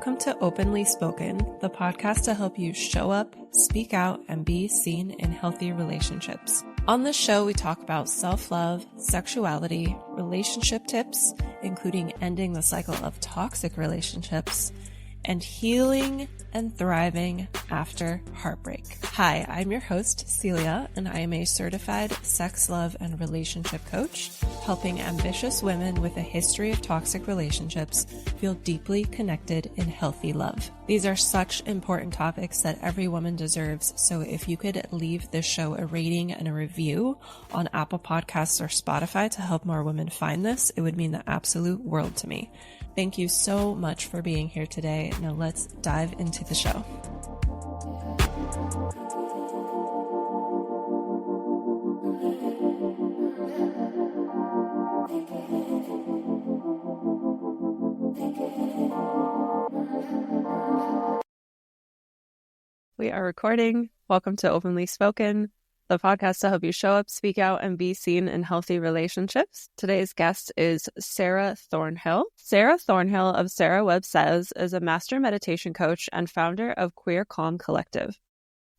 Welcome to Openly Spoken, the podcast to help you show up, speak out, and be seen in healthy relationships. On this show, we talk about self-love, sexuality, relationship tips, including ending the cycle of toxic relationships, and healing and thriving after heartbreak. Hi, I'm your host, Celia, and I am a certified sex, love, and relationship coach, helping ambitious women with a history of toxic relationships feel deeply connected in healthy love. These are such important topics that every woman deserves, so if you could leave this show a rating and a review on Apple Podcasts or Spotify to help more women find this, it would mean the absolute world to me. Thank you so much for being here today. Now let's dive into the show. We are recording. Welcome to Openly Spoken, the podcast to help you show up, speak out, and be seen in healthy relationships. Today's guest is Sara Thornhill. Sara Thornhill of Sara Webb Says is a master meditation coach and founder of Queer Calm Collective.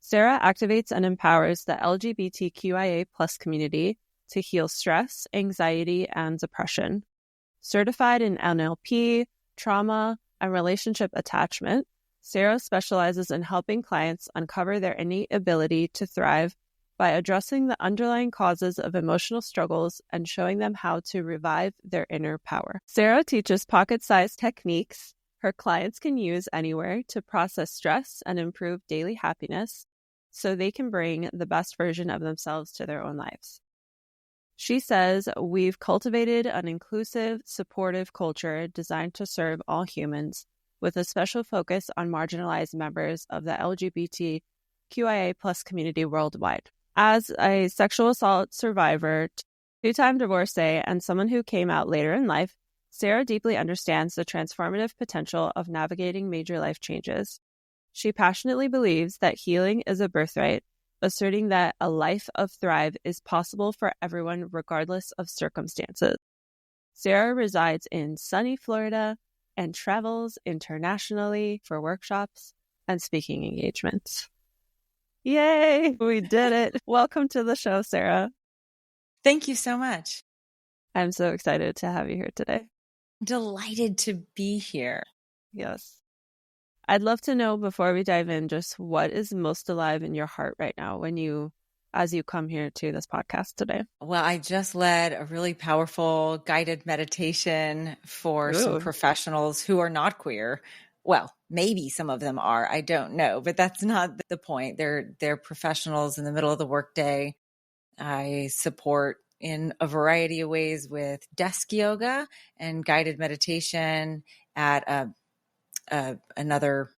Sara activates and empowers the LGBTQIA+ community to heal stress, anxiety, and depression. Certified in NLP, trauma, and relationship attachment, Sara specializes in helping clients uncover their innate ability to thrive by addressing the underlying causes of emotional struggles and showing them how to revive their inner power. Sara teaches pocket-sized techniques her clients can use anywhere to process stress and improve daily happiness so they can bring the best version of themselves to their own lives. She says, "We've cultivated an inclusive, supportive culture designed to serve all humans, with a special focus on marginalized members of the LGBTQIA+ community worldwide." As a sexual assault survivor, two-time divorcee, and someone who came out later in life, Sara deeply understands the transformative potential of navigating major life changes. She passionately believes that healing is a birthright, asserting that a life of thrive is possible for everyone regardless of circumstances. Sara resides in sunny Florida and travels internationally for workshops and speaking engagements. Yay! We did it. Welcome to the show, Sara. Thank you so much. I'm so excited to have you here today. Delighted to be here. Yes. I'd love to know, before we dive in, just what is most alive in your heart right now as you come here to this podcast today? Well, I just led a really powerful guided meditation for some professionals who are not queer. Well, maybe some of them are. I don't know, but that's not the point. They're professionals in the middle of the workday. I support in a variety of ways with desk yoga and guided meditation at another.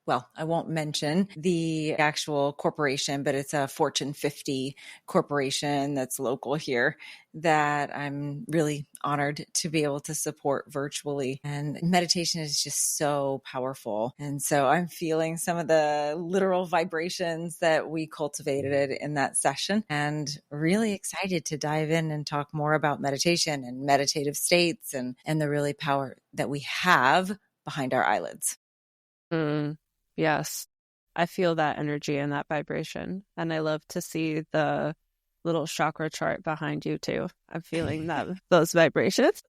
Well, I won't mention the actual corporation, but it's a Fortune 50 corporation that's local here that I'm really honored to be able to support virtually. And meditation is just so powerful. And so I'm feeling some of the literal vibrations that we cultivated in that session, and really excited to dive in and talk more about meditation and meditative states and the really power that we have behind our eyelids. Yes, I feel that energy and that vibration. And I love to see the little chakra chart behind you too. I'm feeling those vibrations.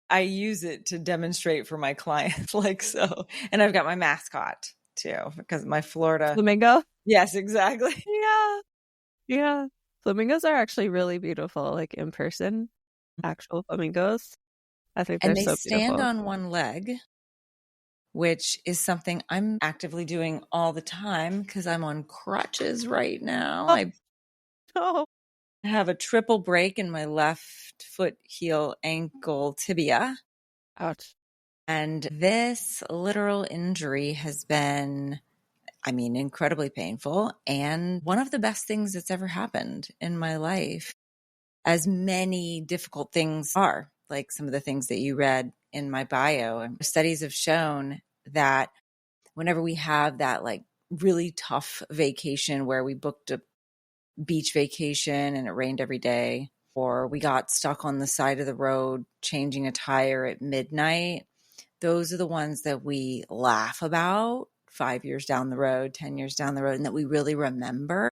I use it to demonstrate for my clients, like so. And I've got my mascot too, because my Florida flamingo. Yes, exactly. Yeah. Flamingos are actually really beautiful, like in person, actual flamingos. I think they're so beautiful. And they stand on one leg, which is something I'm actively doing all the time because I'm on crutches right now. I have a triple break in my left foot, heel, ankle, tibia. Ouch. And this literal injury has been, incredibly painful and one of the best things that's ever happened in my life. As many difficult things are, like some of the things that you read in my bio. And studies have shown that whenever we have that like really tough vacation where we booked a beach vacation and it rained every day, or we got stuck on the side of the road changing a tire at midnight, those are the ones that we laugh about 5 years down the road, 10 years down the road, and that we really remember.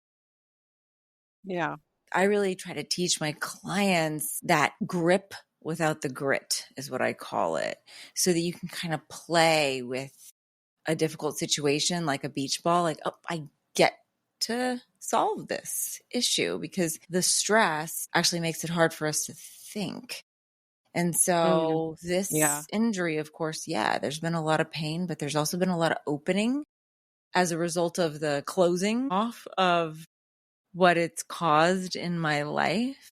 Yeah. I really try to teach my clients that grip without the grit is what I call it, so that you can kind of play with a difficult situation like a beach ball, like, oh, I get to solve this issue, because the stress actually makes it hard for us to think. And so Yeah. this injury, of course, yeah, there's been a lot of pain, but there's also been a lot of opening as a result of the closing off of what it's caused in my life.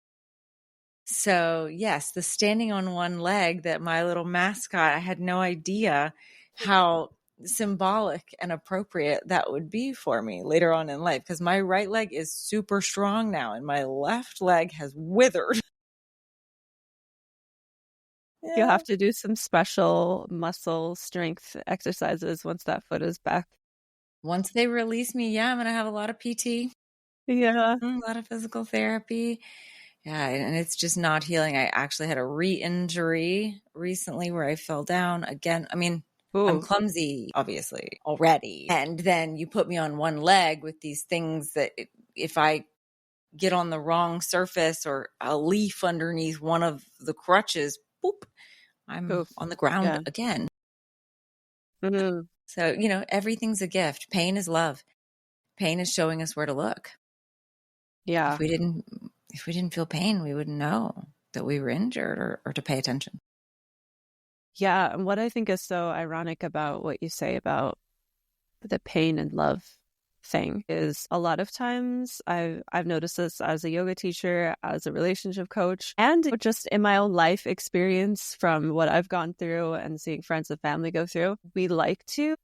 So yes, the standing on one leg, that my little mascot, I had no idea how symbolic and appropriate that would be for me later on in life, because my right leg is super strong now and my left leg has withered. You'll Yeah. have to do some special muscle strength exercises once that foot is back. Once they release me, yeah, I'm going to have a lot of PT, Yeah. a lot of physical therapy. Yeah, and it's just not healing. I actually had a re-injury recently where I fell down again. I mean, I'm clumsy, obviously, already. And then you put me on one leg with these things that if I get on the wrong surface or a leaf underneath one of the crutches, boop, I'm on the ground again. Mm-hmm. So, everything's a gift. Pain is love. Pain is showing us where to look. Yeah. If we didn't feel pain, we wouldn't know that we were injured or to pay attention. Yeah. And what I think is so ironic about what you say about the pain and love thing is a lot of times I've noticed this as a yoga teacher, as a relationship coach, and just in my own life experience from what I've gone through and seeing friends and family go through. We like to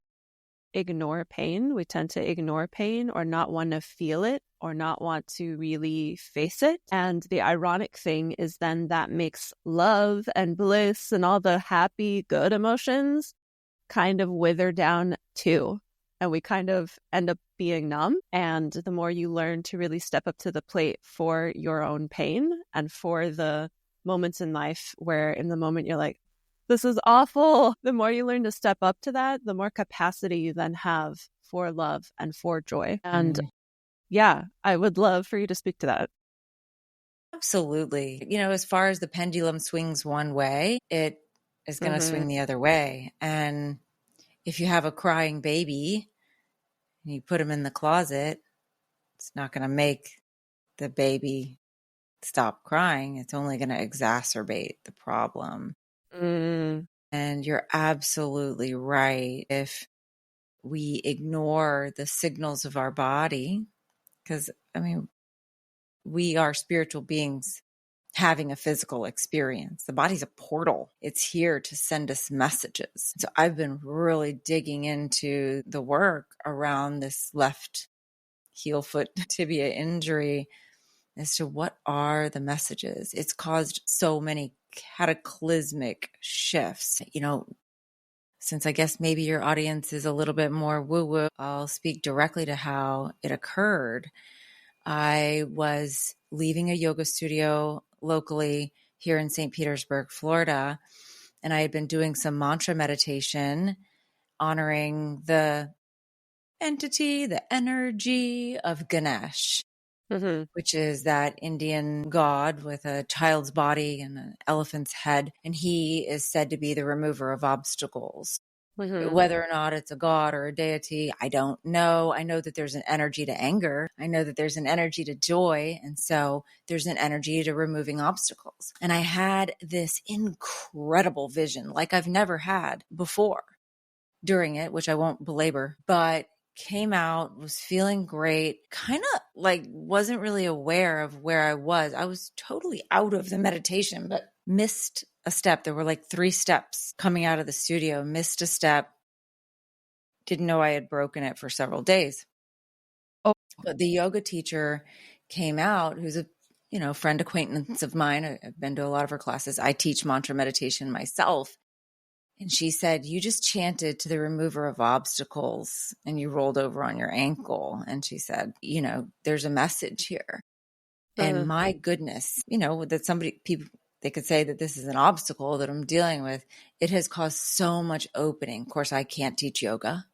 ignore pain. We tend to ignore pain or not want to feel it or not want to really face it. And the ironic thing is then that makes love and bliss and all the happy, good emotions kind of wither down too. And we kind of end up being numb. And the more you learn to really step up to the plate for your own pain and for the moments in life where in the moment you're like, this is awful. The more you learn to step up to that, the more capacity you then have for love and for joy. And yeah, I would love for you to speak to that. Absolutely. As far as the pendulum swings one way, it is going to swing the other way. And if you have a crying baby and you put him in the closet, it's not going to make the baby stop crying. It's only going to exacerbate the problem. And you're absolutely right. If we ignore the signals of our body, because, we are spiritual beings having a physical experience. The body's a portal. It's here to send us messages. So I've been really digging into the work around this left heel foot tibia injury as to what are the messages. It's caused so many cataclysmic shifts. Since I guess maybe your audience is a little bit more woo-woo, I'll speak directly to how it occurred. I was leaving a yoga studio locally here in St. Petersburg, Florida, and I had been doing some mantra meditation honoring the entity, the energy of Ganesh, which is that Indian god with a child's body and an elephant's head. And he is said to be the remover of obstacles. Whether or not it's a god or a deity, I don't know. I know that there's an energy to anger. I know that there's an energy to joy. And so there's an energy to removing obstacles. And I had this incredible vision like I've never had before during it, which I won't belabor, but came out, was feeling great, kind of like wasn't really aware of where I was. I was totally out of the meditation, but missed a step. There were like 3 steps coming out of the studio, missed a step, didn't know I had broken it for several days. But the yoga teacher came out, who's a friend acquaintance of mine. I've been to a lot of her classes. I teach mantra meditation myself. And she said, you just chanted to the remover of obstacles and you rolled over on your ankle. And she said, there's a message here. And my goodness, that they could say that this is an obstacle that I'm dealing with. It has caused so much opening. Of course, I can't teach yoga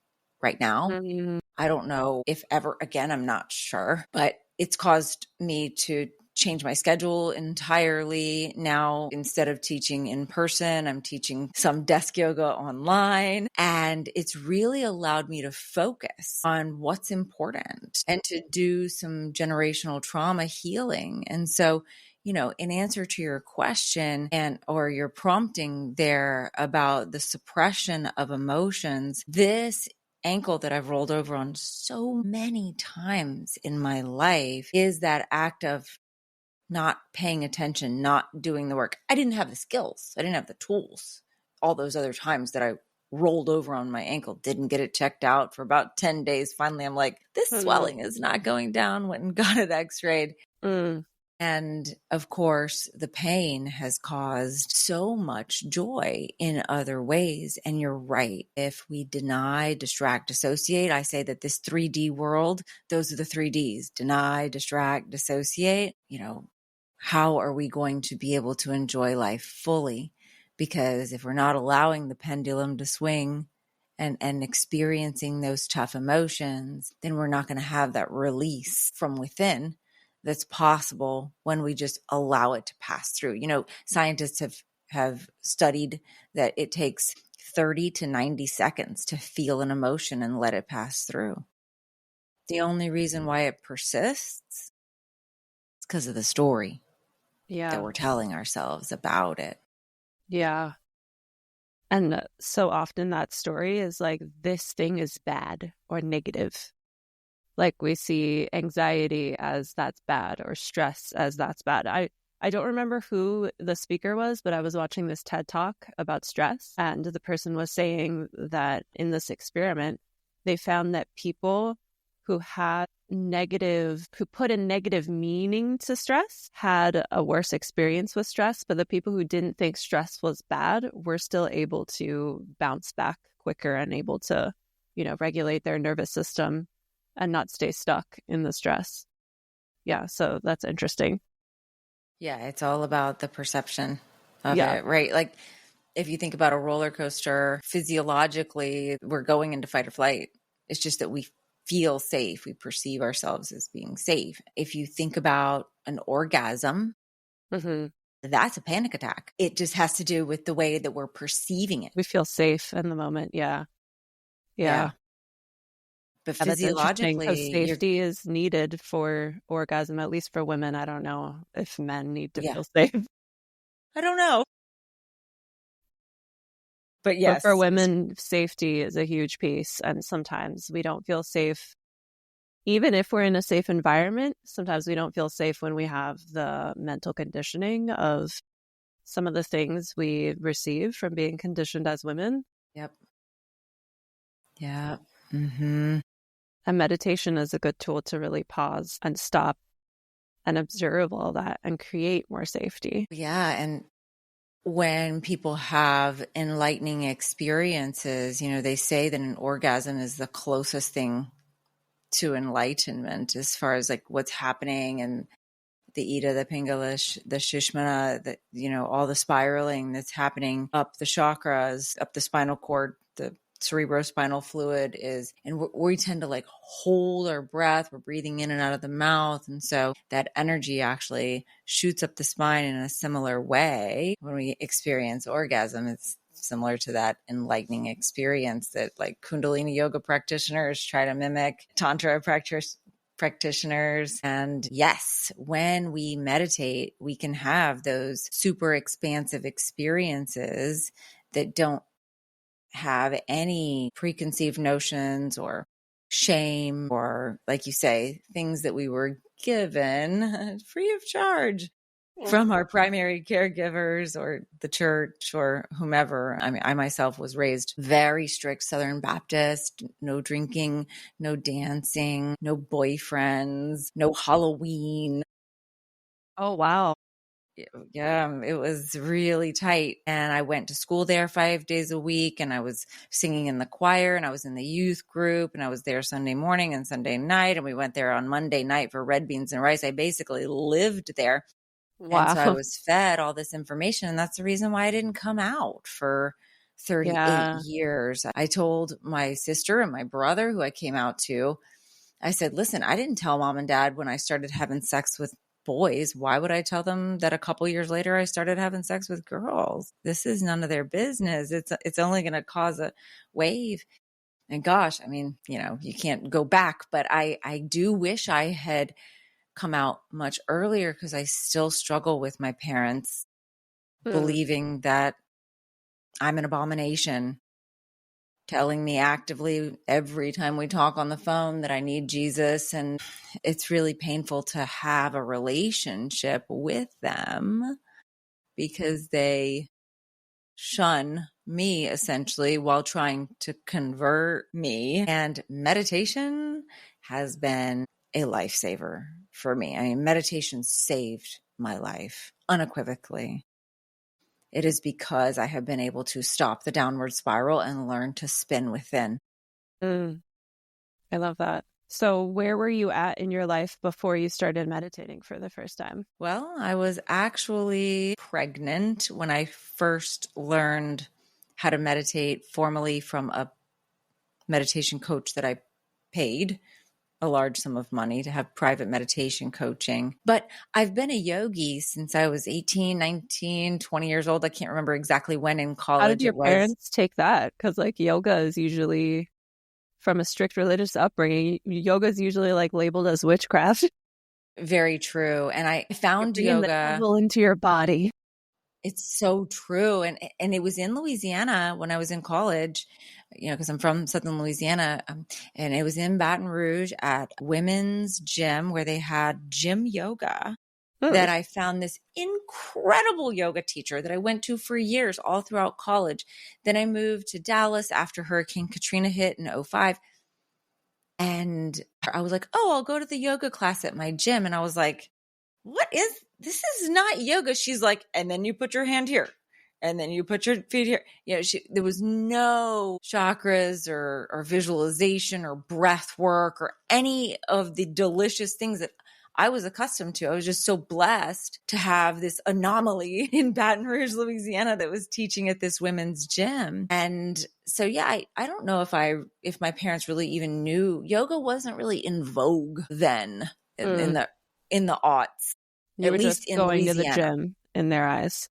right now. Mm-hmm. I don't know if ever again, I'm not sure, but it's caused me to change my schedule entirely. Now, instead of teaching in person, I'm teaching some desk yoga online. And it's really allowed me to focus on what's important and to do some generational trauma healing. And so, in answer to your question or your prompting there about the suppression of emotions, this ankle that I've rolled over on so many times in my life is that act of not paying attention, not doing the work. I didn't have the skills. I didn't have the tools. All those other times that I rolled over on my ankle, didn't get it checked out for about 10 days. Finally, I'm like, this swelling is not going down. Went and got it x-rayed. And of course, the pain has caused so much joy in other ways. And you're right. If we deny, distract, dissociate, I say that this 3D world, those are the 3Ds: deny, distract, dissociate. How are we going to be able to enjoy life fully? Because if we're not allowing the pendulum to swing and experiencing those tough emotions, then we're not going to have that release from within that's possible when we just allow it to pass through. Scientists have studied that it takes 30 to 90 seconds to feel an emotion and let it pass through. The only reason why it persists is because of the story that we're telling ourselves about it. Yeah. And so often that story is like, this thing is bad or negative. Like we see anxiety as that's bad or stress as that's bad. I don't remember who the speaker was, but I was watching this TED Talk about stress. And the person was saying that in this experiment, they found that people who put a negative meaning to stress had a worse experience with stress. But the people who didn't think stress was bad were still able to bounce back quicker and able to, regulate their nervous system and not stay stuck in the stress. Yeah, so that's interesting. Yeah, it's all about the perception of it, right? Like if you think about a roller coaster, physiologically, we're going into fight or flight. It's just that we feel safe. We perceive ourselves as being safe. If you think about an orgasm, that's a panic attack. It just has to do with the way that we're perceiving it. We feel safe in the moment. Yeah. But physiologically, safety is needed for orgasm, at least for women. I don't know if men need to feel safe. I don't know. But yes. But for women, safety is a huge piece. And sometimes we don't feel safe. Even if we're in a safe environment, sometimes we don't feel safe when we have the mental conditioning of some of the things we receive from being conditioned as women. Yep. Yeah. Mm-hmm. And meditation is a good tool to really pause and stop and observe all that and create more safety. Yeah. And when people have enlightening experiences, they say that an orgasm is the closest thing to enlightenment as far as like what's happening and the Ida, the Pingala, the Shushmana, all the spiraling that's happening up the chakras, up the spinal cord, the cerebrospinal fluid is, and we tend to like hold our breath. We're breathing in and out of the mouth. And so that energy actually shoots up the spine in a similar way. When we experience orgasm, it's similar to that enlightening experience that like Kundalini yoga practitioners try to mimic, Tantra practitioners. And yes, when we meditate, we can have those super expansive experiences that don't have any preconceived notions or shame or, like you say, things that we were given free of charge from our primary caregivers or the church or whomever. I mean, I myself was raised very strict Southern Baptist, no drinking, no dancing, no boyfriends, no Halloween. Oh, wow. Yeah, it was really tight. And I went to school there 5 days a week, and I was singing in the choir, and I was in the youth group, and I was there Sunday morning and Sunday night. And we went there on Monday night for red beans and rice. I basically lived there. And so I Wow. was fed all this information. And that's the reason why I didn't come out for 38 Yeah. years. I told my sister and my brother, who I came out to, I said, listen, I didn't tell mom and dad when I started having sex with boys. Why would I tell them that a couple years later I started having sex with girls? This is none of their business. It's only going to cause a wave. And gosh, I mean, you can't go back, but I do wish I had come out much earlier, because I still struggle with my parents believing that I'm an abomination, telling me actively every time we talk on the phone that I need Jesus. And it's really painful to have a relationship with them because they shun me essentially while trying to convert me. And meditation has been a lifesaver for me. I mean, meditation saved my life unequivocally. It is because I have been able to stop the downward spiral and learn to spin within. I love that. So where were you at in your life before you started meditating for the first time? Well, I was actually pregnant when I first learned how to meditate formally from a meditation coach that I paid a large sum of money to have private meditation coaching. But I've been a yogi since I was 18, 19, 20 years old. I can't remember exactly when in How did college your it was. parents take that? Because like yoga is usually from a strict religious upbringing. Yoga is usually like labeled as witchcraft. Very true. And I You're found bringing the yoga. devil into your body. It's so true. And it was in Louisiana when I was in college, because I'm from Southern Louisiana. And it was in Baton Rouge at women's gym where they had gym yoga, that I found this incredible yoga teacher that I went to for years all throughout college. Then I moved to Dallas after Hurricane Katrina hit in 2005. And I was like, oh, I'll go to the yoga class at my gym. And I was like, this is not yoga. She's like, and then you put your hand here and then you put your feet here. There was no chakras or visualization or breath work or any of the delicious things that I was accustomed to. I was just so blessed to have this anomaly in Baton Rouge, Louisiana, that was teaching at this women's gym. And so, yeah, I don't know if my parents really even knew. Yoga wasn't really in vogue then in the aughts, You at were least just in going to the Louisiana. gym in their eyes.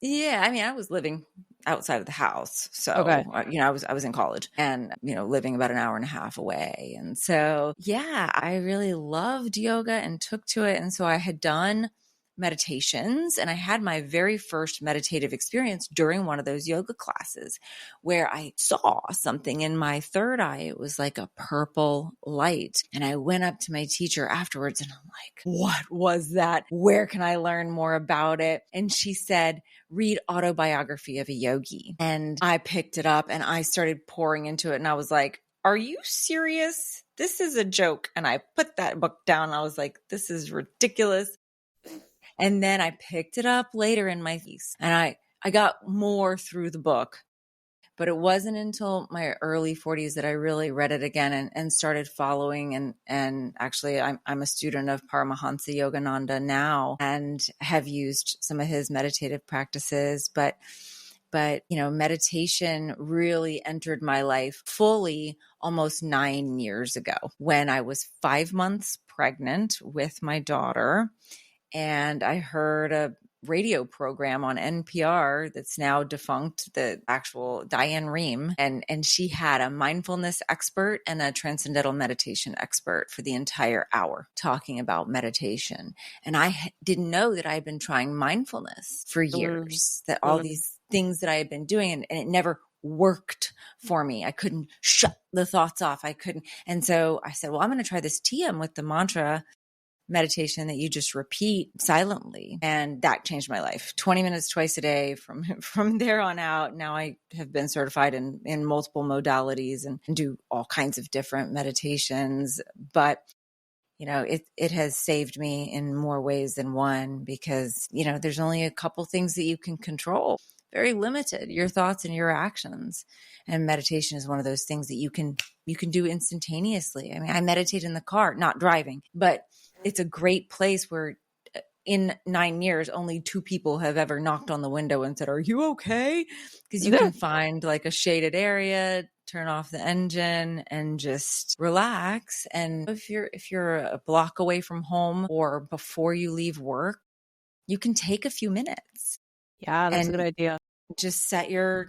Yeah, I mean, I was living outside of the house. So, Okay. I was in college and, living about an hour and a half away. And so, yeah, I really loved yoga and took to it. And so I had done meditations, and I had my very first meditative experience during one of those yoga classes where I saw something in my third eye. It was like a purple light. And I went up to my teacher afterwards and I'm like, what was that? Where can I learn more about it? And she said, read Autobiography of a Yogi. And I picked it up and I started pouring into it. And I was like, are you serious? This is a joke. And I put that book down. And I was like, this is ridiculous. And then I picked it up later in my piece, and I got more through the book. But it wasn't until my early 40s that I really read it again and started following. And actually, I'm a student of Paramahansa Yogananda now and have used some of his meditative practices. But meditation really entered my life fully almost 9 years ago when I was 5 months pregnant with my daughter. And I heard a radio program on NPR that's now defunct, the actual Diane Rehm. And she had a mindfulness expert and a transcendental meditation expert for the entire hour talking about meditation. And I didn't know that I had been trying mindfulness for years, that all these things that I had been doing, and it never worked for me. I couldn't shut the thoughts off. I couldn't. And so I said, well, I'm going to try this TM with the mantra meditation that you just repeat silently. And that changed my life. 20 minutes twice a day from there on out. Now I have been certified in multiple modalities and do all kinds of different meditations. But it has saved me in more ways than one, because, there's only a couple things that you can control. Very limited, your thoughts and your actions. And meditation is one of those things that you can do instantaneously. I mean, I meditate in the car, not driving, but it's a great place where in 9 years, only 2 people have ever knocked on the window and said, "Are you okay?" Because you can find like a shaded area, turn off the engine and just relax. And if you're a block away from home or before you leave work, you can take a few minutes. Yeah, that's a good idea. Just set your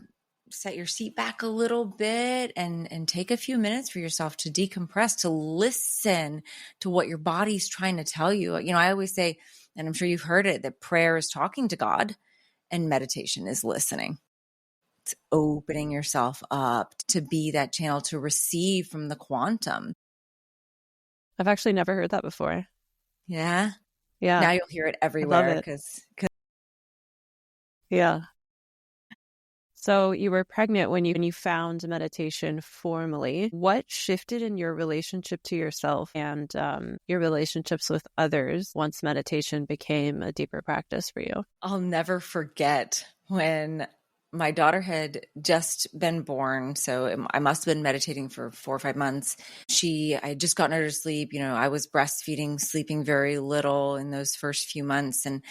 seat back a little bit and take a few minutes for yourself to decompress, to listen to what your body's trying to tell you. I always say, and I'm sure you've heard it, that prayer is talking to God and meditation is listening. It's opening yourself up to be that channel to receive from the quantum. I've actually never heard that before. Yeah. Yeah. Now you'll hear it everywhere because yeah. So you were pregnant when you found meditation formally. What shifted in your relationship to yourself and your relationships with others once meditation became a deeper practice for you? I'll never forget when my daughter had just been born. So I must have been meditating for 4 or 5 months. I had just gotten her to sleep. I was breastfeeding, sleeping very little in those first few months. And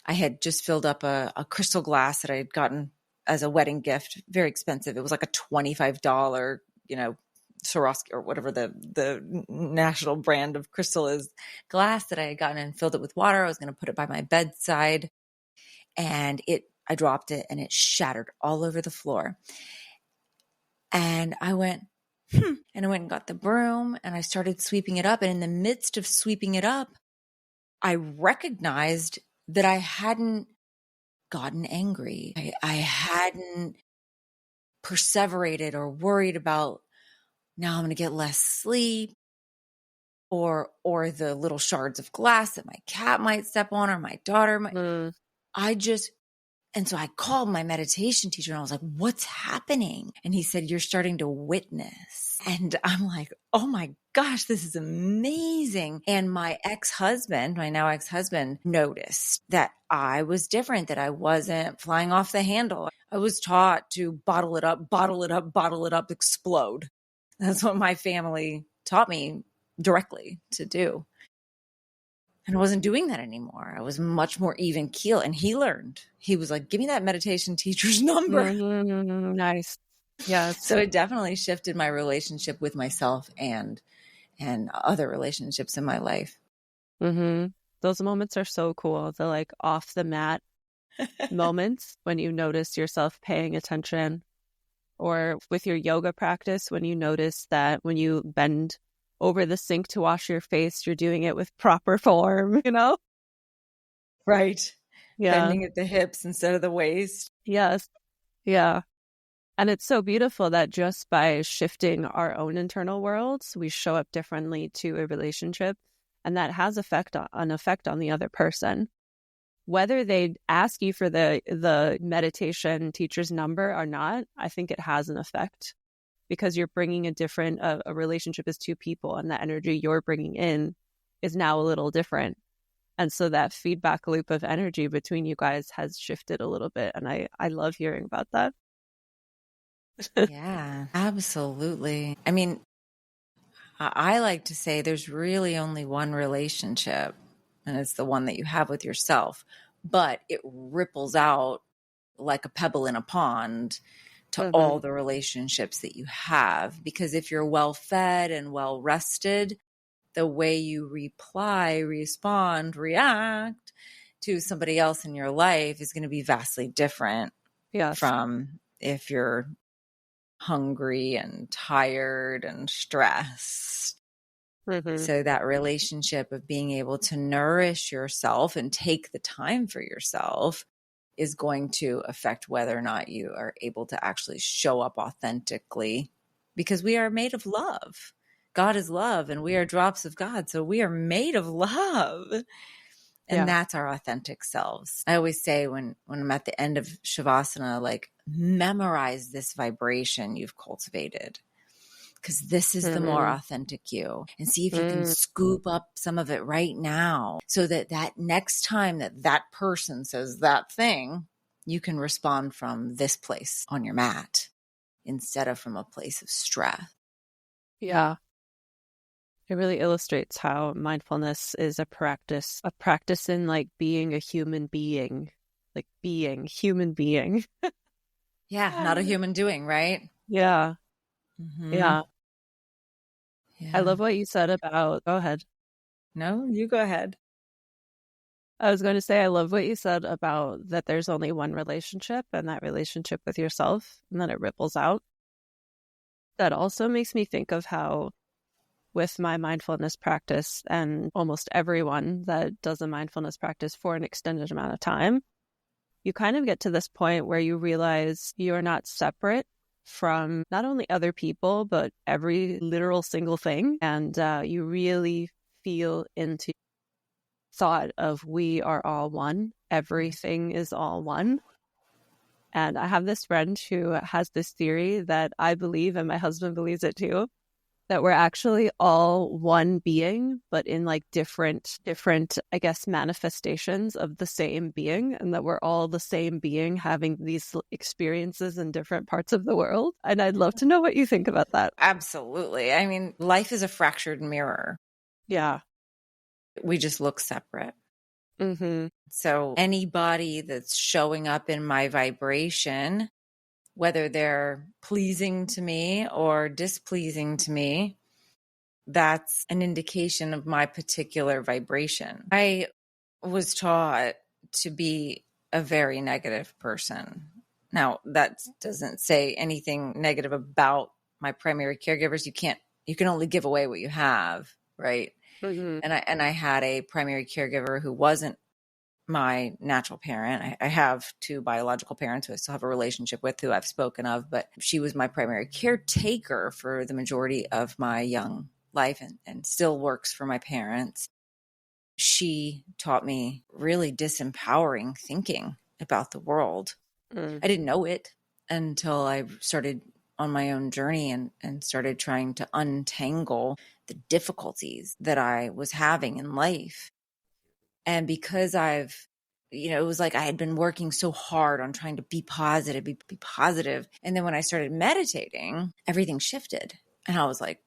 I had just filled up a crystal glass that I had gotten as a wedding gift, very expensive. It was like a $25, Swarovski or whatever the national brand of crystal is, glass that I had gotten and filled it with water. I was going to put it by my bedside, and I dropped it and it shattered all over the floor. And I went, and I went and got the broom and I started sweeping it up. And in the midst of sweeping it up, I recognized that I hadn't gotten angry. I hadn't perseverated or worried about, now I'm going to get less sleep, or the little shards of glass that my cat might step on or my daughter might. And so I called my meditation teacher and I was like, "What's happening?" And he said, "You're starting to witness." And I'm like, "Oh my gosh, this is amazing." And my now ex-husband, noticed that I was different, that I wasn't flying off the handle. I was taught to bottle it up, bottle it up, bottle it up, explode. That's what my family taught me directly to do. And I wasn't doing that anymore. I was much more even keel. And he learned. He was like, "Give me that meditation teacher's number." Mm-hmm. Nice. Yes. So it definitely shifted my relationship with myself and other relationships in my life. Mm-hmm. Those moments are so cool. The like off the mat moments when you notice yourself paying attention, or with your yoga practice, when you notice that when you bend over the sink to wash your face, you're doing it with proper form, Right. Yeah. Bending at the hips instead of the waist. Yes. Yeah. And it's so beautiful that just by shifting our own internal worlds, we show up differently to a relationship, and that has an effect on the other person. Whether they ask you for the meditation teacher's number or not, I think it has an effect, because you're bringing a relationship is two people, and the energy you're bringing in is now a little different. And so that feedback loop of energy between you guys has shifted a little bit. And I love hearing about that. Yeah, absolutely. I mean, I like to say there's really only one relationship, and it's the one that you have with yourself, but it ripples out like a pebble in a pond to all the relationships that you have. Because if you're well fed and well rested, the way you respond, react to somebody else in your life is going to be vastly different from if you're hungry and tired and stressed. So that relationship of being able to nourish yourself and take the time for yourself is going to affect whether or not you are able to actually show up authentically, because we are made of love. God is love and we are drops of God. So we are made of love. And that's our authentic selves. I always say when I'm at the end of Shavasana, like, memorize this vibration you've cultivated, because this is the more authentic you, and see if you can scoop up some of it right now, so that next time that person says that thing, you can respond from this place on your mat instead of from a place of stress. Yeah. It really illustrates how mindfulness is a practice in like being a human being, like being human being. Yeah, not a human doing, right? Yeah. Mm-hmm. Yeah. I Yeah. love what you said about, go ahead. No, you go ahead. I was going to say, I love what you said about that there's only one relationship and that relationship with yourself, and then it ripples out. That also makes me think of how, with my mindfulness practice and almost everyone that does a mindfulness practice for an extended amount of time, you kind of get to this point where you realize you are not separate from not only other people, but every literal single thing. And you really feel into thought of we are all one. Everything is all one. And I have this friend who has this theory that I believe, and my husband believes it too, that we're actually all one being, but in like different, I guess, manifestations of the same being, and that we're all the same being having these experiences in different parts of the world. And I'd love to know what you think about that. Absolutely. I mean, life is a fractured mirror. Yeah. We just look separate. Mm-hmm. So anybody that's showing up in my vibration, whether they're pleasing to me or displeasing to me, that's an indication of my particular vibration. I was taught to be a very negative person. Now, that doesn't say anything negative about my primary caregivers. You can only give away what you have, right? Mm-hmm. And I had a primary caregiver who wasn't my natural parent. I have two biological parents who I still have a relationship with, who I've spoken of, but she was my primary caretaker for the majority of my young life and still works for my parents. She taught me really disempowering thinking about the world. Mm. I didn't know it until I started on my own journey and started trying to untangle the difficulties that I was having in life. And because it was like I had been working so hard on trying to be positive, be positive. And then when I started meditating, everything shifted. And I was like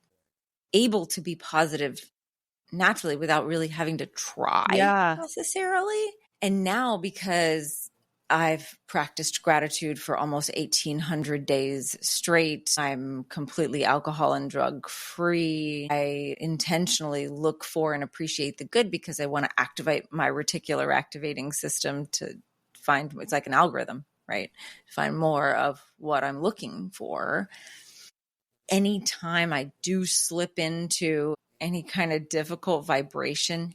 able to be positive naturally without really having to try Yeah. necessarily. And now, because I've practiced gratitude for almost 1,800 days straight, I'm completely alcohol and drug free. I intentionally look for and appreciate the good because I want to activate my reticular activating system to find, it's like an algorithm, right? Find more of what I'm looking for. Anytime I do slip into any kind of difficult vibration,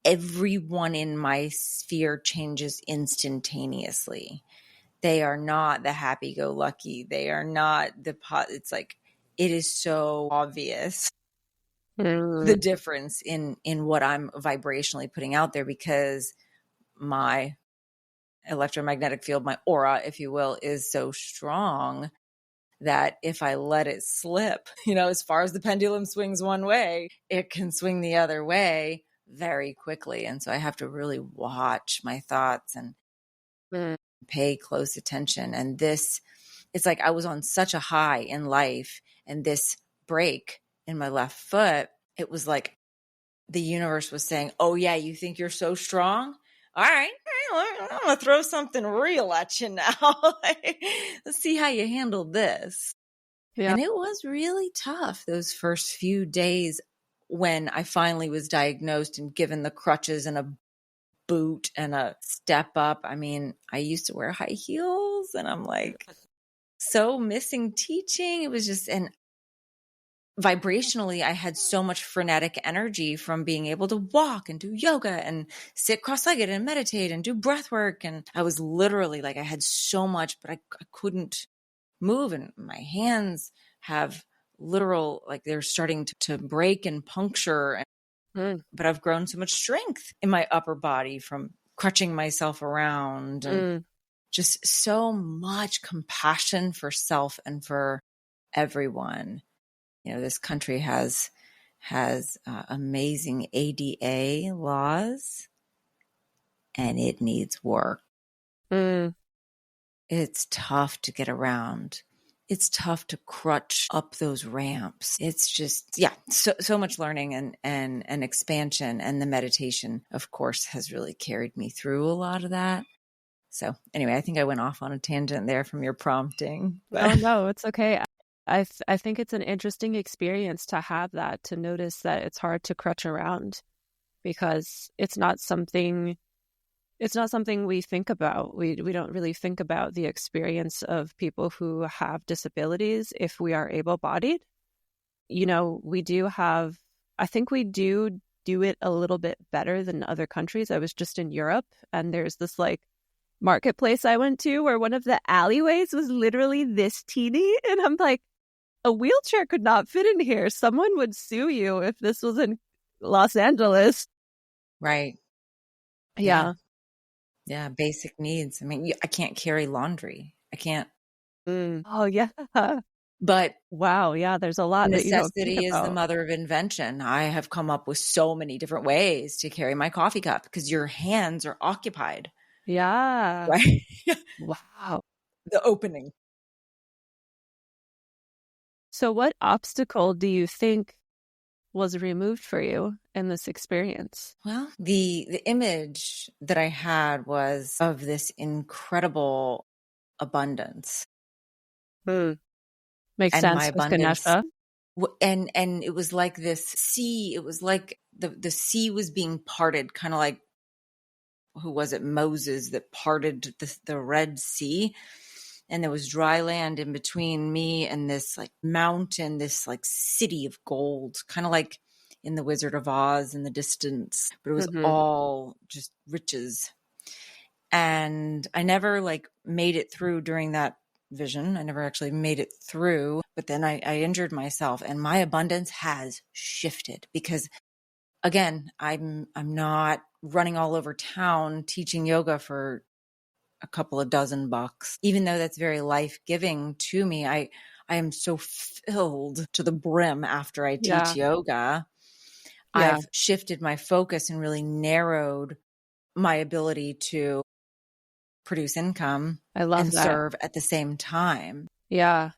everyone in my sphere changes instantaneously. They are not the happy-go-lucky. They are not it's like, it is so obvious the difference in what I'm vibrationally putting out there, because my electromagnetic field, my aura, if you will, is so strong that if I let it slip, as far as the pendulum swings one way, it can swing the other way very quickly. And so I have to really watch my thoughts and pay close attention. And it's like I was on such a high in life, and this break in my left foot, it was like the universe was saying, oh yeah, you think you're so strong? All right, I'm going to throw something real at you now. Let's see how you handle this. Yeah. And it was really tough those first few days when I finally was diagnosed and given the crutches and a boot and a step up. I mean, I used to wear high heels, and I'm like so missing teaching. It was just, and vibrationally, I had so much frenetic energy from being able to walk and do yoga and sit cross-legged and meditate and do breath work. And I was literally like, I had so much, but I couldn't move. And my hands have literal, like they're starting to break and puncture. But I've grown so much strength in my upper body from crutching myself around, and just so much compassion for self and for everyone. This country has amazing ADA laws, and it needs work. It's tough to get around. it's tough to crutch up those ramps. It's just, yeah, so much learning and expansion. And the meditation, of course, has really carried me through a lot of that. So anyway, I think I went off on a tangent there from your prompting. But... No, it's okay. I think it's an interesting experience to have that, to notice that it's hard to crutch around, because it's not something we think about. We don't really think about the experience of people who have disabilities if we are able-bodied. We do have, I think we do it a little bit better than other countries. I was just in Europe, and there's this marketplace I went to where one of the alleyways was literally this teeny, and I'm like, a wheelchair could not fit in here. Someone would sue you if this was in Los Angeles. Right. Yeah. Yeah. Basic needs. I mean, I can't carry laundry. I can't. Oh, yeah. But wow. Yeah. There's a lot that you don't think necessity is about. the mother of invention. I have come up with so many different ways to carry my coffee cup because your hands are occupied. Yeah. Right. Wow. The opening. So what obstacle do you think was removed for you in this experience? Well, the image that I had was of this incredible abundance. Makes and sense my with abundance. Ganesha. And it was like this sea. It was like the sea was being parted, kind of like, who was it? Moses that parted the Red Sea. And there was dry land in between me and this mountain, this city of gold, kind of like in the Wizard of Oz in the distance, but it was all just riches. And I never made it through during that vision. I never actually made it through, but then I injured myself, and my abundance has shifted because, again, I'm not running all over town teaching yoga for a couple of dozen bucks, even though that's very life-giving to me. I am so filled to the brim after I teach yoga. Yeah. I've shifted my focus and really narrowed my ability to produce income and serve at the same time. Yeah.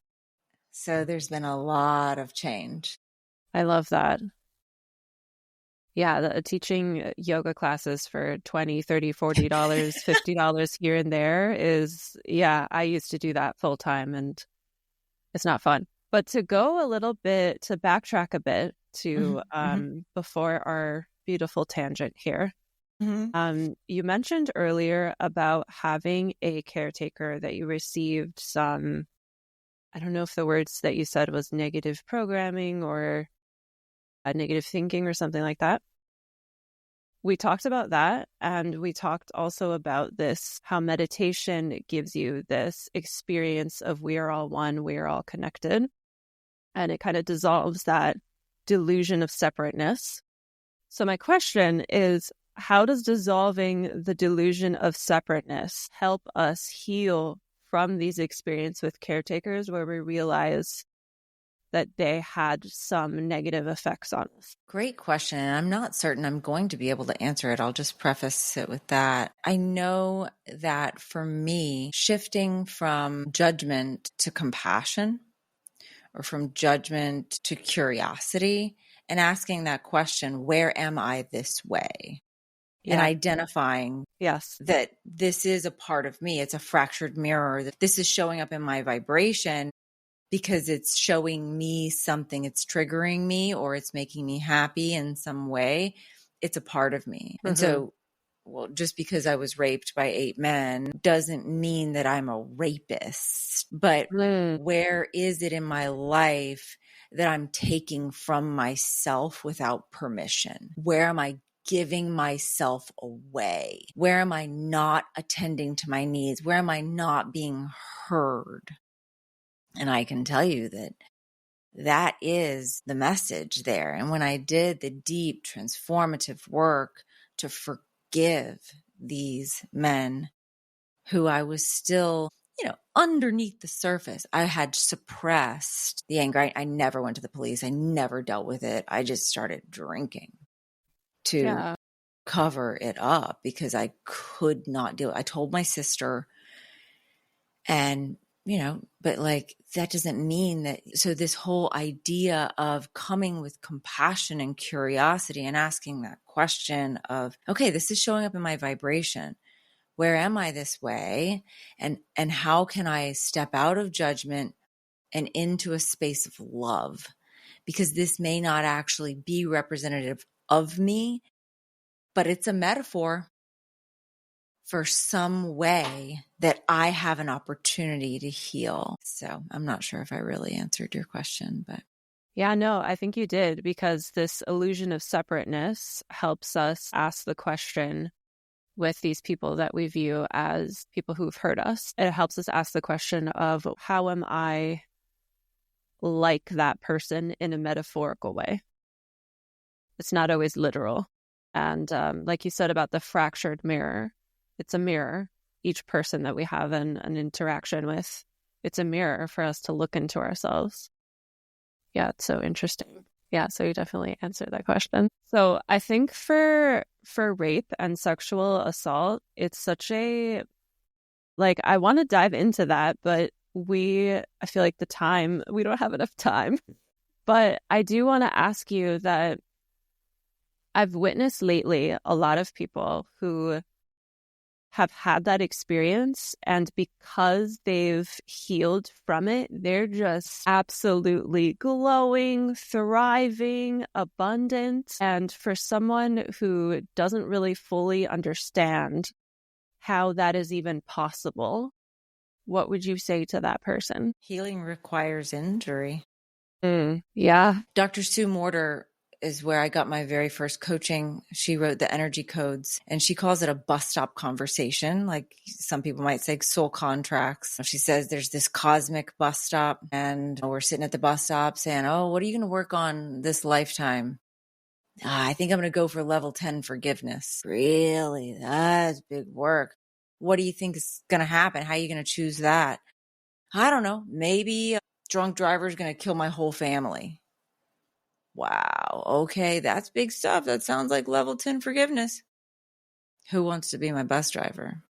So there's been a lot of change. I love that. Yeah, teaching yoga classes for $20, $30, $40, $50 here and there is, I used to do that full time, and it's not fun. But to go a little bit, to backtrack a bit to before our beautiful tangent here, you mentioned earlier about having a caretaker that you received some, I don't know if the words that you said was negative programming or negative thinking or something like that. We talked about that, and we talked also about this, how meditation gives you this experience of we are all one, we are all connected, and it kind of dissolves that delusion of separateness. So my question is, how does dissolving the delusion of separateness help us heal from these experiences with caretakers where we realize that they had some negative effects on us? Great question. And I'm not certain I'm going to be able to answer it. I'll just preface it with that. I know that for me, shifting from judgment to compassion, or from judgment to curiosity, and asking that question, where am I this way? And identifying that this is a part of me. It's a fractured mirror, that this is showing up in my vibration because it's showing me something. It's triggering me, or it's making me happy in some way. It's a part of me. And so, just because I was raped by 8 men doesn't mean that I'm a rapist. But where is it in my life that I'm taking from myself without permission? Where am I giving myself away? Where am I not attending to my needs? Where am I not being heard? And I can tell you that that is the message there. And when I did the deep transformative work to forgive these men who I was still, underneath the surface, I had suppressed the anger. I never went to the police. I never dealt with it. I just started drinking to cover it up because I could not deal. I told my sister, and but like, that doesn't mean that. So this whole idea of coming with compassion and curiosity and asking that question of, okay, this is showing up in my vibration. Where am I this way? And how can I step out of judgment and into a space of love? Because this may not actually be representative of me, but it's a metaphor for some way that I have an opportunity to heal. So I'm not sure if I really answered your question, but. Yeah, no, I think you did, because this illusion of separateness helps us ask the question with these people that we view as people who've hurt us. It helps us ask the question of, how am I like that person in a metaphorical way? It's not always literal. And like you said about the fractured mirror, it's a mirror. Each person that we have an interaction with, it's a mirror for us to look into ourselves. Yeah, it's so interesting. Yeah, so you definitely answered that question. So I think for rape and sexual assault, it's such a, like, I want to dive into that, but I feel like we don't have enough time. But I do want to ask you that I've witnessed lately a lot of people who have had that experience, and because they've healed from it, they're just absolutely glowing, thriving, abundant. And for someone who doesn't really fully understand how that is even possible, what would you say to that person? Healing requires injury. Yeah. Dr. Sue Morter is where I got my very first coaching. She wrote the energy codes, and she calls it a bus stop conversation. Like some people might say soul contracts. She says there's this cosmic bus stop, and we're sitting at the bus stop saying, oh, what are you going to work on this lifetime? I think I'm going to go for level 10 forgiveness. Really? That's big work. What do you think is going to happen? How are you going to choose that? I don't know. Maybe a drunk driver is going to kill my whole family. Wow. Okay. That's big stuff. That sounds like level 10 forgiveness. Who wants to be my bus driver?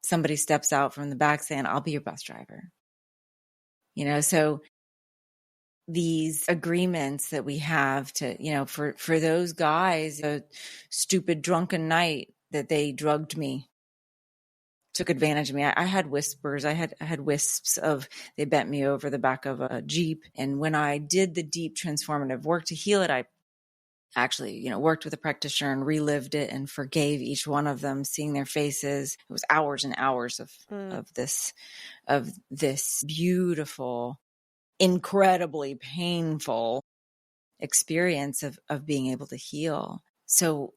Somebody steps out from the back saying, I'll be your bus driver. So these agreements that we have to, for those guys, a stupid drunken night that they drugged me, took advantage of me. I had whispers. I had wisps of, they bent me over the back of a Jeep. And when I did the deep transformative work to heal it, I actually, worked with a practitioner and relived it and forgave each one of them, seeing their faces. It was hours and hours of this beautiful, incredibly painful experience of being able to heal. So,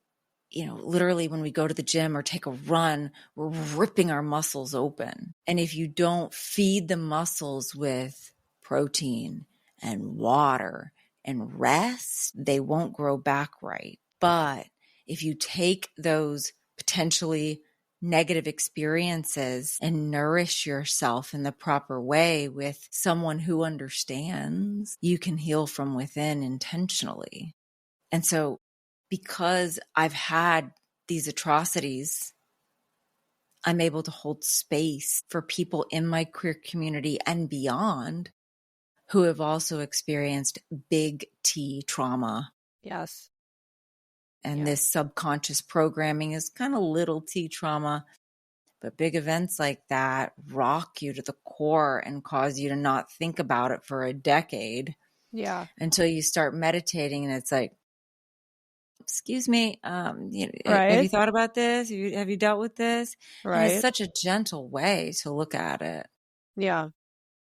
literally when we go to the gym or take a run, we're ripping our muscles open. And if you don't feed the muscles with protein and water and rest, they won't grow back right. But if you take those potentially negative experiences and nourish yourself in the proper way with someone who understands, you can heal from within intentionally. And so, because I've had these atrocities, I'm able to hold space for people in my queer community and beyond who have also experienced big T trauma. Yes. And this subconscious programming is kind of little T trauma, but big events like that rock you to the core and cause you to not think about it for a decade. Yeah. Until you start meditating and it's like, excuse me, Right. Have you thought about this? Have you dealt with this? Right. And it's such a gentle way to look at it. Yeah.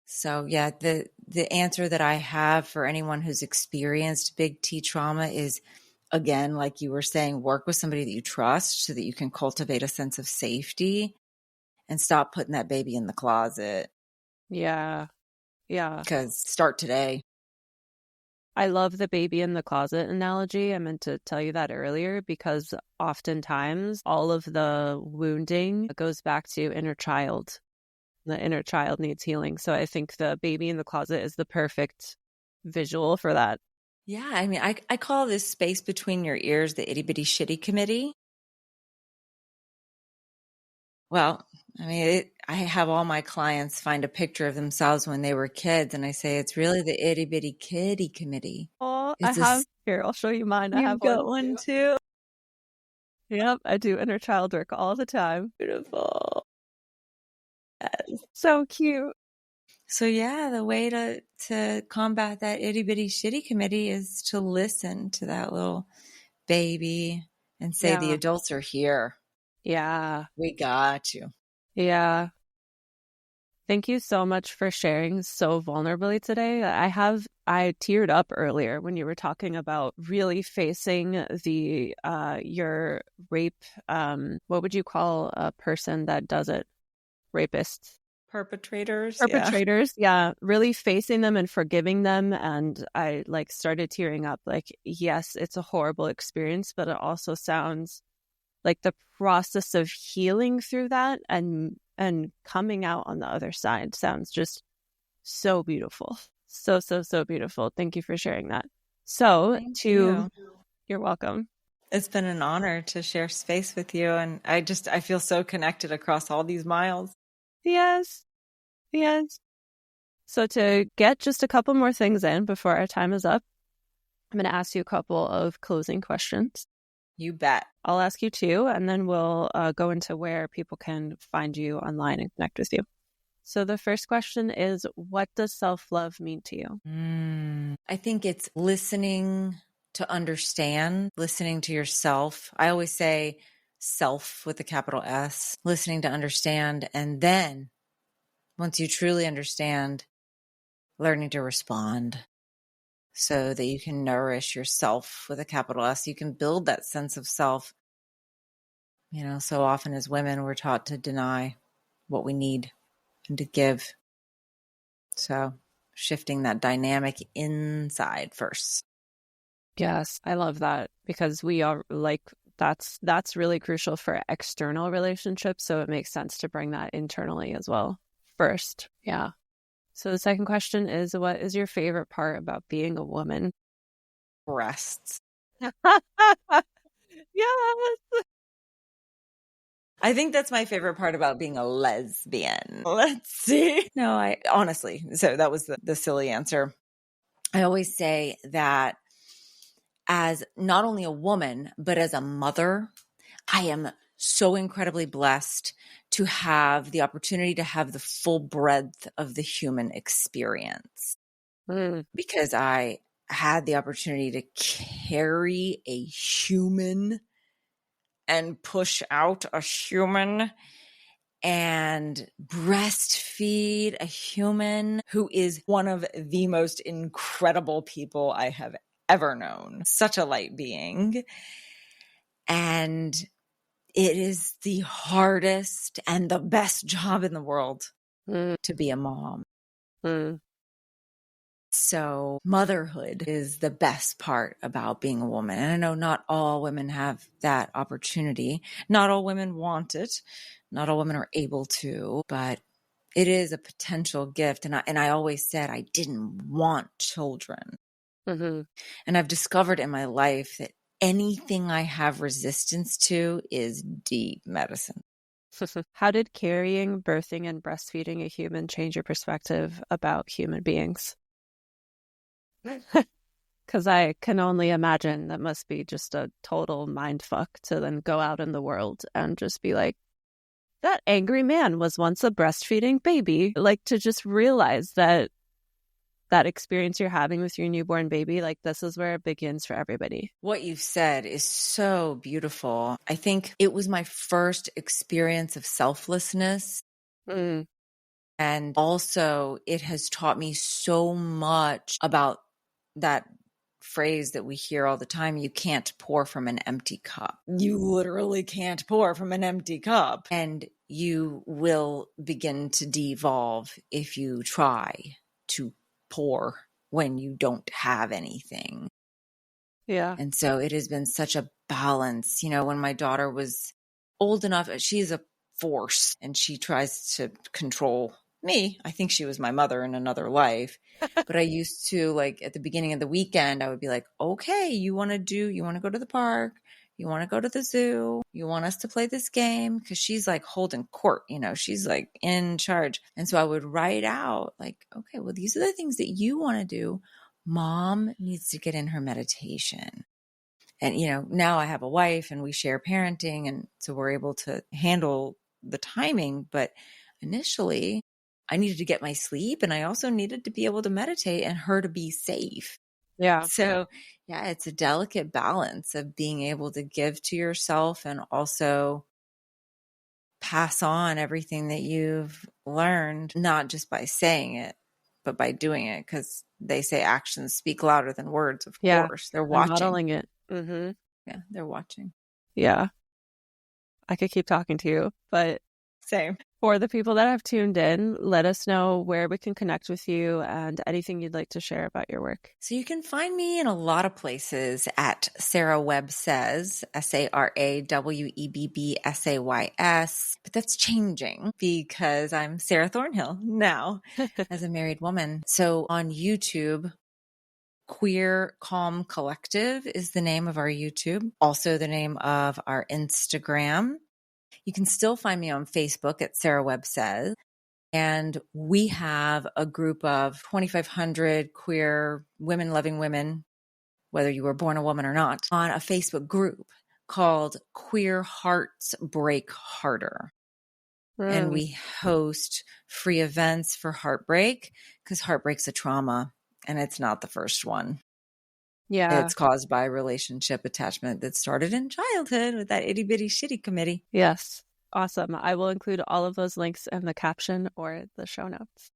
So yeah, the answer that I have for anyone who's experienced big T trauma is, again, like you were saying, work with somebody that you trust so that you can cultivate a sense of safety and stop putting that baby in the closet. Yeah. Yeah. Because start today. I love the baby in the closet analogy. I meant to tell you that earlier, because oftentimes all of the wounding goes back to inner child. The inner child needs healing. So I think the baby in the closet is the perfect visual for that. Yeah. I mean, I call this space between your ears the itty bitty shitty committee. Well, I mean, I have all my clients find a picture of themselves when they were kids, and I say, it's really the itty bitty kitty committee. Oh, I It's have this. here. I'll show you mine. I have You've got one too. Yep, I do inner child work all the time. Beautiful. Yes. So cute. So yeah, the way to combat that itty bitty shitty committee is to listen to that little baby and say, the Yeah. adults are here. Yeah. We got you. Yeah. Thank you so much for sharing so vulnerably today. I teared up earlier when you were talking about really facing the your rape. What would you call a person that does it? Rapists. Perpetrators. Yeah, really facing them and forgiving them. And I like started tearing up. Like, yes, it's a horrible experience, but it also sounds like the process of healing through that and coming out on the other side sounds just so beautiful. So beautiful. Thank you for sharing that. So you're welcome. It's been an honor to share space with you. And I feel so connected across all these miles. Yes. So to get just a couple more things in before our time is up, I'm going to ask you a couple of closing questions. You bet. I'll ask you two, and then we'll go into where people can find you online and connect with you. So the first question is, what does self-love mean to you? I think it's listening to understand, listening to yourself. I always say self with a capital S, listening to understand. And then once you truly understand, learning to respond so that you can nourish yourself with a capital S. You can build that sense of self. You know, so often as women, we're taught to deny what we need and to give. So shifting that dynamic inside first. Yes, I love that, because we are like, that's really crucial for external relationships. So it makes sense to bring that internally as well first. Yeah. So the second question is, what is your favorite part about being a woman? Breasts. Yes. I think that's my favorite part about being a lesbian. Let's see. No, I honestly, so that was the silly answer. I always say that as not only a woman, but as a mother, I am so incredibly blessed to have the opportunity to have the full breadth of the human experience. Because I had the opportunity to carry a human and push out a human and breastfeed a human who is one of the most incredible people I have ever known. Such a light being. And it is the hardest and the best job in the world to be a mom. So motherhood is the best part about being a woman. And I know not all women have that opportunity. Not all women want it. Not all women are able to, but it is a potential gift. And I always said I didn't want children. And I've discovered in my life that anything I have resistance to is deep medicine. How did carrying, birthing, and breastfeeding a human change your perspective about human beings? Because I can only imagine that must be just a total mind fuck to then go out in the world and just be like, that angry man was once a breastfeeding baby. Like, to just realize that experience you're having with your newborn baby, like, this is where it begins for everybody. What you've said is so beautiful. I think it was my first experience of selflessness. And also it has taught me so much about that phrase that we hear all the time. You can't pour from an empty cup. You literally can't pour from an empty cup. And you will begin to devolve if you try to pour when you don't have anything. Yeah. And so it has been such a balance. You know, when my daughter was old enough, she's a force and she tries to control me. I think she was my mother in another life. But I used to, like, at the beginning of the weekend, I would be like, okay, you want to go to the park? You want to go to the zoo? You want us to play this game? Because she's like holding court, she's like in charge. And so I would write out like, okay, well, these are the things that you want to do. Mom needs to get in her meditation. And, now I have a wife and we share parenting. And so we're able to handle the timing. But initially, I needed to get my sleep and I also needed to be able to meditate and her to be safe. Yeah. So, yeah, it's a delicate balance of being able to give to yourself and also pass on everything that you've learned, not just by saying it, but by doing it. Because they say actions speak louder than words, of course. They're watching. Modeling it. Mm-hmm. Yeah, they're watching. Yeah. I could keep talking to you, but same. For the people that have tuned in, let us know where we can connect with you and anything you'd like to share about your work. So you can find me in a lot of places at Sara Webb Says, SarawebBsays, but that's changing because I'm Sara Thornhill now as a married woman. So on YouTube, Queer Calm Collective is the name of our YouTube, also the name of our Instagram. You can still find me on Facebook at Sara Webb Says. And we have a group of 2,500 queer women-loving women, whether you were born a woman or not, on a Facebook group called Queer Hearts Break Harder. And we host free events for heartbreak because heartbreak's a trauma and it's not the first one. Yeah. It's caused by relationship attachment that started in childhood with that itty bitty shitty committee. Yes. Awesome. I will include all of those links in the caption or the show notes.